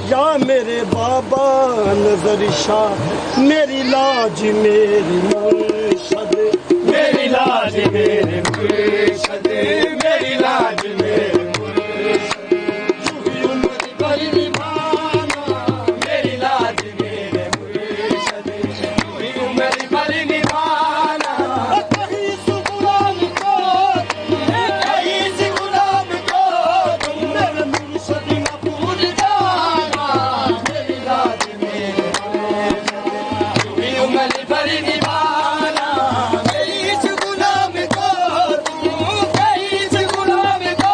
یا میرے بابا نظر شاہ میری لاج میری مرشد میری لاج میرے مرشد میری لاج میرے مرشد چوہی عمر پر نبھانا میری لاج میرے مرشد چوہی عمر پر نبھانا کہیں سے غلام کو کہیں سے غلام کو تم میرے مرشد نہ بھول جانا میری لاج میرے مرشد چوہی عمر پر نبھانا میری اس غلام کو تم کہیں سے غلام کو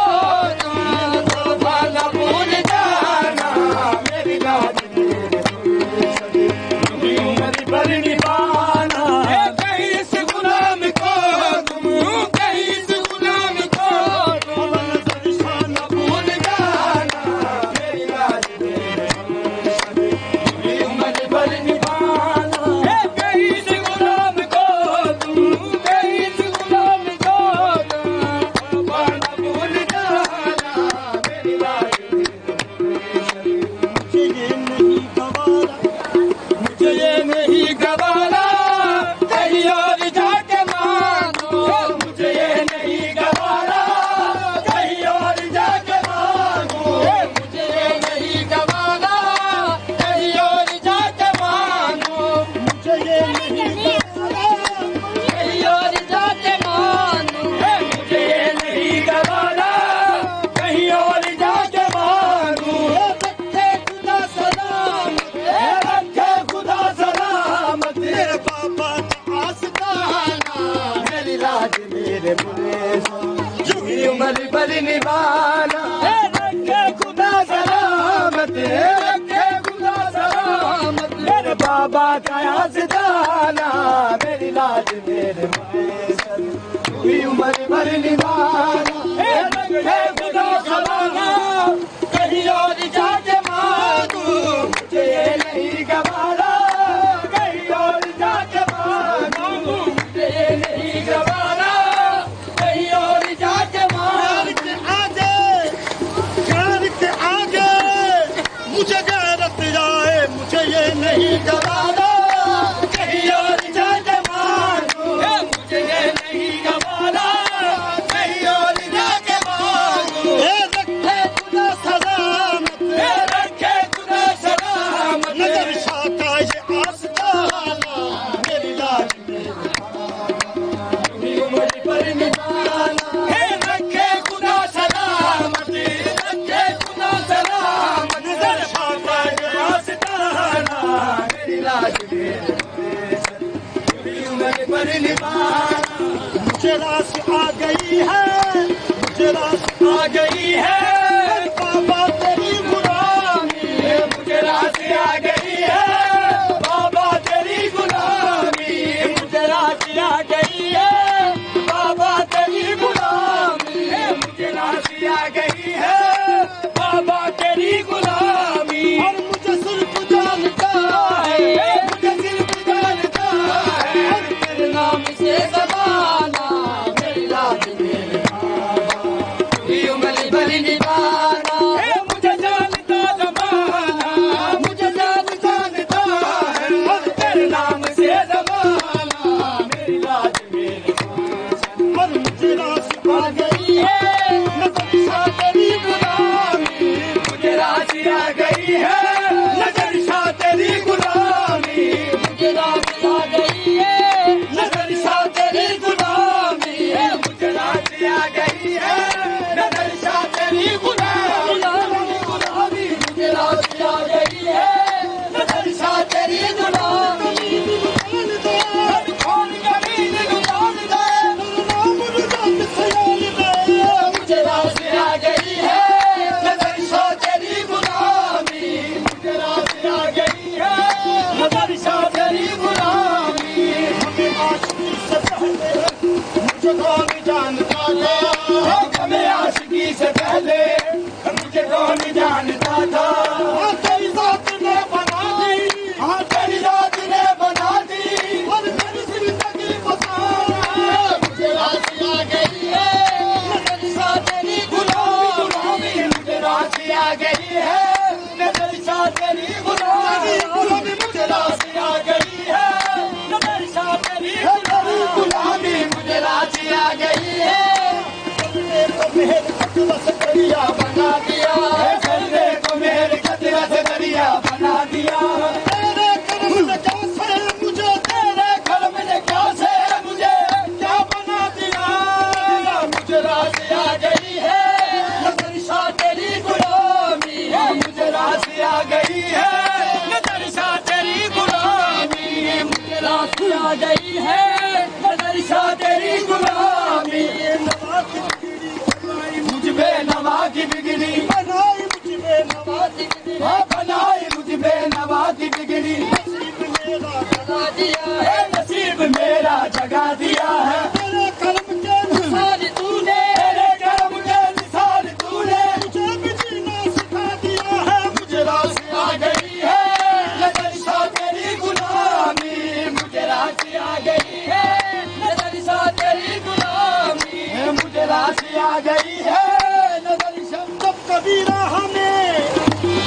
تم تحفہ نہ بھول جانا میری لاج میرے مرشد چوہی عمر پر نبھانا کہیں سے غلام کو تم کہیں سے غلام کو تم نظر شاہ نہ بھول جانا میری لاج میرے مرشد چوہی عمر پر نبھانا کہیں سے غلام کو تم کہیں سے غلام کو تم تحفہ نہ بھول جانا میری لاج مجھے یہ نہیں گوارا کہیں اور جا کے مانگو مجھے یہ نہیں گوارا کہیں اور جا کے مانگو مجھے یہ نہیں گوارا کہیں اور جا کے مانگو مجھے یہ نہیں گوارا کہیں اور جا کے مانگو مجھے یہ نہیں گوارا کہیں اور جا کے مانگو رکھے خدا سلامت رکھے خدا سلامت میرے بابا کا آستانہ میری لاج میرے مرشد چوہی عمر پر نبھانا رکھے خدا سلامت رکھے خدا سلامت میرے بابا کا آستانہ میری لاج میرے مرشد چوہی عمر پر نبھانا رکھے خدا سلامت کہیں اور جا کے مانگو مجھے یہ نہیں گوارا کہیں اور جا کے مانگو مجھے یہ نہیں گوارا کہیں اور جا کے مانگو گھر کے آگے مجھے غیرت آئے مجھے یہ نہیں گوارا کہیں اور جا کے مانگو مجھے یہ نہیں گوارا کہیں اور جا کے مانگو رکھے خدا سلامت رکھے خدا سلامت نظر شاہ کا یہ آستانہ میری لاج میرے چوہی عمر پر نبھانا رکھے خدا سلامت رکھے خدا سلامت نظر شاہ کا یہ آستانہ میری لاج میرے مرشد چوہی عمر پر نبھانا مجھے راس آ گئی ہے مجھے راس آ گئی ہے بابا تیری غلامی مجھے راس آ گئی ہے بابا تیری غلامی مجھے راس آ گئی ہے بابا تیری غلامی مجھے راس آ گئی ہے بابا تیری غلامی اور مجھے صرف جانتا ہے مجھے صرف جانتا ہے اور تیرے نام سے زمانہ میری لاج میرے بابا چوہی عمر پر نبھانا دریا بنا دیا، سجدے کو میرے خطرہ سے دریا بنا دیا، تیرے کرم نے کیسے مجھے، تیرے کرم نے کیسے مجھے کیا بنا دیا، مجھے راز آ گئی ہے نظر شاہ تیری غلامی، مجھے راز آ گئی ہے نظر شاہ تیری غلامی، مجھے راز آ گئی ہے نظر شاہ تیری غلامی، مجھ بے نوا کی بگڑی بنائی، مجھ بے نوا کی بگڑی بنائی، مجھ بے نوا کی بگڑی، نصیب میرا جگا دیا ہے، نصیب میرا جگا دیا ہے، تیرے کرم کے مثال تو نے، تیرے کرم کے مثال تو نے مجھے بھی جینا سکھا دیا ہے، مجھے راز آ گئی ہے نظر شاہ تیری غلامی، مجھے راز آ گئی ہے نظر شاہ تیری غلامی، مجھے راز آ گئی ہے نظر شاہ، جب کبھی راہ میں،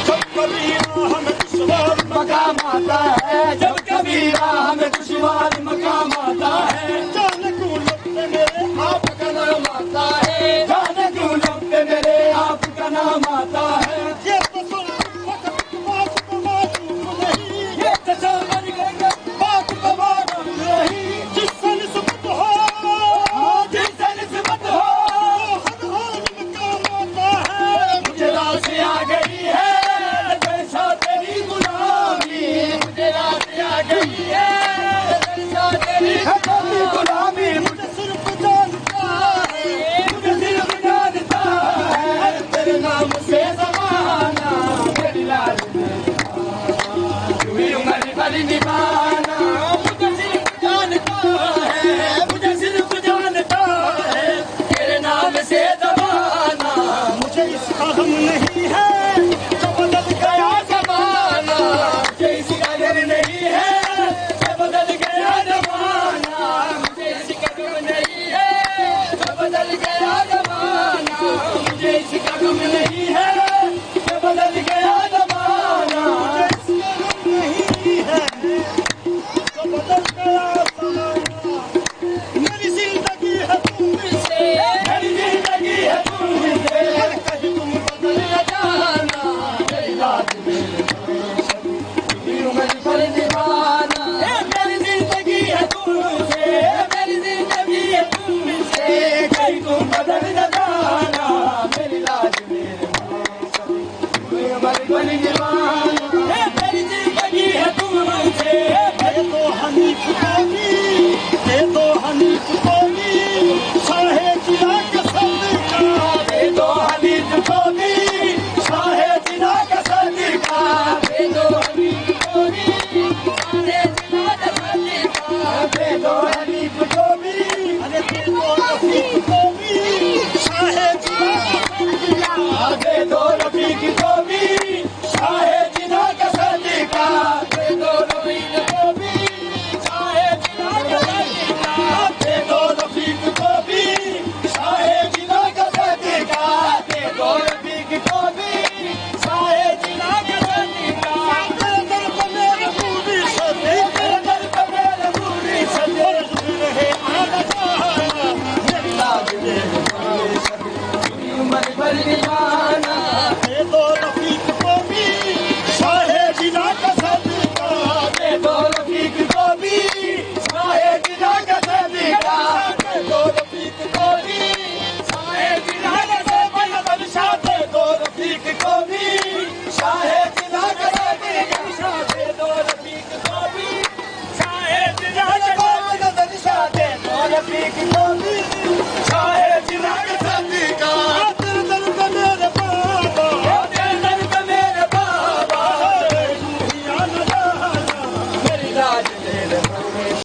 جب کبھی راہ میں دشوار مقام آتا ہے، جب کبھی راہ میں دشوار مقام آتا ہے، جانے کیوں لب پہ میرے آپ کا نام آتا ہے، جانے کیوں لب پہ میرے آپ کا نام آتا ہے، یہ تصور وقت بات کو معلوم نہیں، یہ تصور بات کو معلوم نہیں، جس سے نسبت ہو، جس سے نسبت ہو ہر حال میں کام آتا ہے، مجھے راز آ گئی ہے جیسا تیری غلامی، مجھے راز آ گئی ہے جیسا تیری غلامی، مجھے صرف جانتا ہے، مجھے صرف جانتا ہے تیرے نام سے زمانہ، میری لاج میں عمر بھر نبھانا، مجھے صرف جانتا ہے، مجھے صرف جانتا ہے تیرے نام سے زمانہ، مجھے اس کا غم نہیں ہے جو بدل گیا زمانہ، مجھے اس کا غم نہیں ہے جو بدل گیا زمانہ، مجھے اس کا غم نہیں ہے جو بدل گیا زمانہ، مجھے اس کا غم نہیں ہے جو بدل گیا زمانہ، مجھے اس کا غم نہیں ہے جو بدل گیا زمانہ، میری زندگی ہے تم سے، میری زندگی ہے تم سے، کہیں تم بدل نہ جانا، میری لاج میرے